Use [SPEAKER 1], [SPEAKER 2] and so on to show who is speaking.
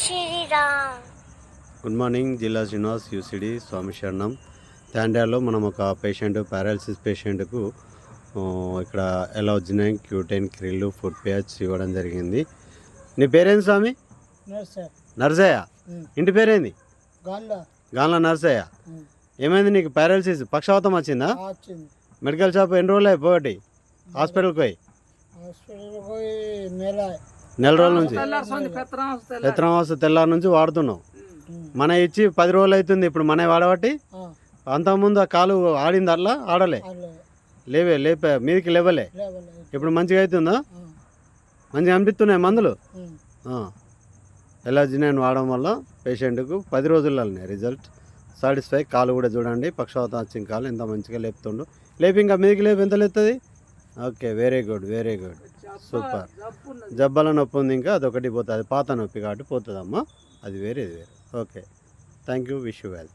[SPEAKER 1] Sriram.
[SPEAKER 2] Good morning. జిల్లా Srinivas, UCD, స్వామి శరణం. తాండ్యాలో మనం ఒక పేషెంట్, పారాలసిస్ పేషెంట్కు ఇక్కడ ఎలాజినైన్, క్యూటైన్, క్రిల్లు, ఫుడ్ ప్యాచ్ ఇవ్వడం జరిగింది. నీ పేరేంది స్వామి? నర్సయ్య. ఇంటి పేరేంది? గాన్ల నర్సయ్య. ఏమైంది నీకు? పారాలసిస్, పక్షవాతం వచ్చిందా? మెడికల్ షాప్ ఎన్ని రోజులు అయిపోయి హాస్పిటల్కి పోయి? నెల రోజుల నుంచి పెత్తనామాస తెల్లారి నుంచి వాడుతున్నావు. మన ఇచ్చి 10 రోజులు అవుతుంది ఇప్పుడు మన వాడబట్టి. అంతకుముందు ఆ కాలు ఆడింది, అట్లా ఆడలే, లేపే మీదికి లేవలే. ఇప్పుడు మంచిగా అవుతుందా? మంచిగా అనిపిస్తున్నాయి మందులు. ఎలాజినైన్ వాడడం వల్ల పేషెంట్కు 10 రోజులనే రిజల్ట్ సాటిస్ఫై. కాలు కూడా చూడండి, పక్షవాతం వచ్చిన కాలు ఎంత మంచిగా లేపుతుండు. లేపి ఇంకా మీదికి లేపి ఎంత లేస్తుంది. Okay, very good, very good, super. జబ్బల నొప్పి ఉంది, ఇంకా అదొకటి పోతుంది. అది పాత నొప్పి కాబట్టి పోతుందమ్మా, అది వేరే, ఇది వేరే. Okay, thank you, wish you well.